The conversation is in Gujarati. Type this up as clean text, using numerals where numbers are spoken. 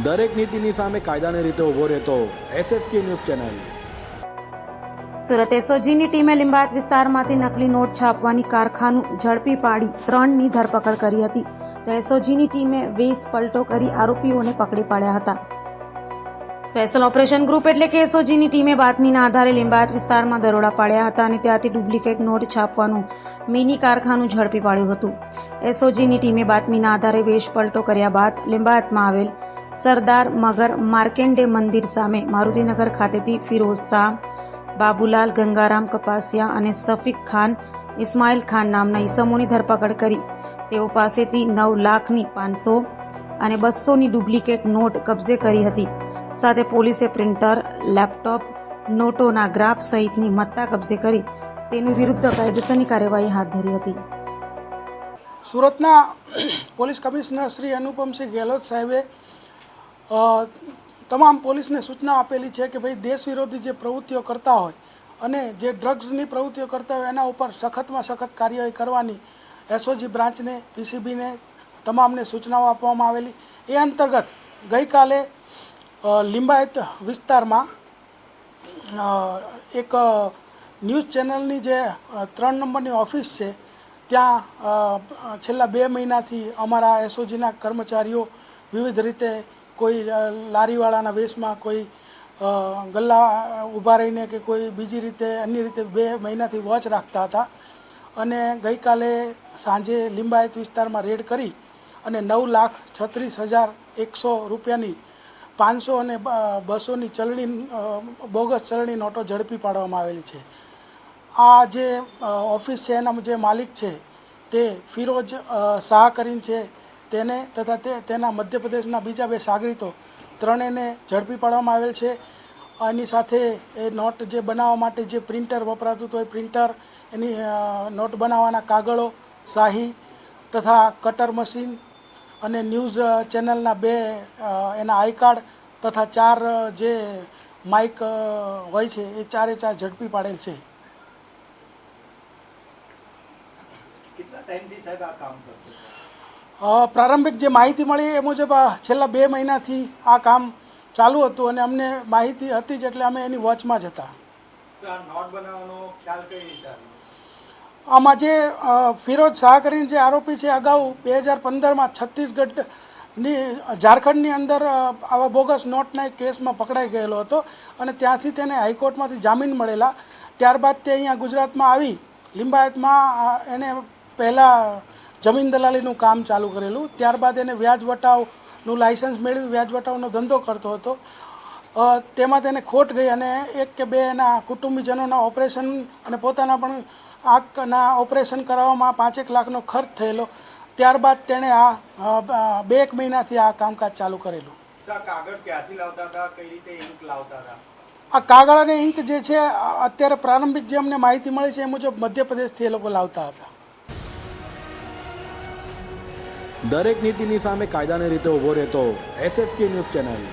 દરેક નીતિની સામે કાયદાની રીતે ઊભો રહેતો SSK ન્યૂઝ ચેનલ। સુરત એસઓજીની ટીમે લીંબાયત વિસ્તારમાંથી નકલી નોટ છાપવાની કારખાનું ઝડપી પાડી 3ની ધરપકડ કરી હતી। તો એસઓજીની ટીમે 20 પલટો કરી આરોપીઓને પકડી પાડ્યા હતા। સ્પેશિયલ ઓપરેશન ગ્રુપ એટલે કે એસઓજીની ટીમે બાતમીના આધારે લીંબાયત વિસ્તારમાં દરોડા પાડ્યા હતા અને ત્યાંથી ડુપ્લિકેટ નોટ છાપવાનું મિની કારખાનું ઝડપી પાડ્યું હતું। એસઓજીની ટીમે બાતમીના આધારે 20 પલટો કર્યા બાદ લીંબાયતમાં આવેલ સરદાર મગર માર્કેન્ડે મંદિર સામે મારુતિનગર ખાતેથી ફિરોઝ શાહ, બાબુલાલ ગંગારામ કપાસિયા અને સફીક ખાન ઇસ્માઇલ ખાન નામના ઈસમોની ધરપકડ કરી તેઓ પાસેથી 9,05,000 અને 200ની ડુપ્લિકેટ નોટ કબજે કરી હતી। સાથે પોલીસે પ્રિન્ટર, લેપટોપ, નોટોના ગ્રાફ સહિતની મત્તા કબજે કરી તેની વિરુદ્ધ કાયદેસરની કાર્યવાહી હાથ ધરી હતી। સુરતના પોલીસ કમિશનર શ્રી અનુપમસિંહ ગેહલોત સાહેબે તમામ પોલીસને સૂચના આપેલી છે કે ભાઈ દેશ વિરોધી જે પ્રવૃત્તિઓ કરતા હોય અને જે ડ્રગ્સની પ્રવૃત્તિઓ કરતા હોય એના ઉપર સખતમાં સખત કાર્યવાહી કરવાની એસઓજી બ્રાન્ચને, પીસીબીને તમામને સૂચનાઓ આપવામાં આવેલી। એ અંતર્ગત ગઈકાલે લીંબાયત વિસ્તારમાં એક ન્યૂઝ ચેનલની જે 3 નંબરની ઓફિસ છે ત્યાં છેલ્લા 2 મહિનાથી અમારા એસઓજીના કર્મચારીઓ વિવિધ રીતે કોઈ લારીવાળાના વેશમાં, કોઈ ગલ્લા ઊભા રહીને કે કોઈ બીજી રીતે અન્ય રીતે 2 મહિનાથી વોચ રાખતા હતા અને ગઈકાલે સાંજે લીંબાયત વિસ્તારમાં રેડ કરી અને 9,36,100 રૂપિયાની 500 અને 200ની ચલણી બોગસ ચલણી નોટો ઝડપી પાડવામાં આવેલી છે। આ જે ઓફિસ છે એના જે માલિક છે તે ફિરોઝ શાહ કરીને છે તેને તથા તેના મધ્યપ્રદેશના બીજા 2 સાગરીતો ત્રણેયને ઝડપી પાડવામાં આવેલ છે। એની સાથે એ નોટ જે બનાવવા માટે જે પ્રિન્ટર વપરાતું હતું એ પ્રિન્ટર, એની નોટ બનાવવાના કાગળો, શાહી તથા કટર મશીન અને ન્યૂઝ ચેનલના 2 એના આઈ કાર્ડ તથા 4 જે માઇક હોય છે એ 4 ઝડપી પાડેલ છે। કેટલા ટાઈમથી સાહેબ આ કામ કરતો? પ્રારંભિક જે માહિતી મળી એ મુજબ છેલ્લા 2 મહિનાથી આ કામ ચાલુ હતું અને અમને માહિતી હતી જ એટલે અમે એની વોચમાં જ હતા। નોટ બનાવવાનો ખ્યાલ કઈ રીતે? આમાં જે ફિરોઝ શાહ કરીને જે આરોપી છે અગાઉ 2015માં છત્તીસગઢની ઝારખંડની અંદર આવા બોગસ નોટના એક કેસમાં પકડાઈ ગયેલો હતો અને ત્યાંથી તેને હાઈકોર્ટમાંથી જામીન મળેલા। ત્યારબાદ તે અહીંયા ગુજરાતમાં આવી લીંબાયતમાં એને પહેલાં જમીન દલાલીનું કામ ચાલુ કરેલું, ત્યારબાદ એને વ્યાજ વટાવનું લાયસન્સ મેળવી વ્યાજ વટાવનો ધંધો કરતો હતો। તેમાં તેને ખોટ ગઈ અને 1 કે 2 એના કુટુંબીજનોના ઓપરેશન અને પોતાના પણ આંખના ઓપરેશન કરાવવામાં 5-1 લાખનો ખર્ચ થયેલો। ત્યારબાદ તેણે આ 2 મહિનાથી આ કામકાજ ચાલુ કરેલું। કાગળ ક્યાંથી લાવતા હતા? કઈ રીતે ઇંક લાવતા હતા? આ કાગળ અને ઇંક જે છે અત્યારે પ્રારંભિક જે અમને માહિતી મળી છે એ મુજબ મધ્યપ્રદેશથી એ લોકો લાવતા હતા। દરેક નીતિની સામે કાયદાની રીતે ઊભો રહેતો SSK ન્યૂઝ ચેનલ।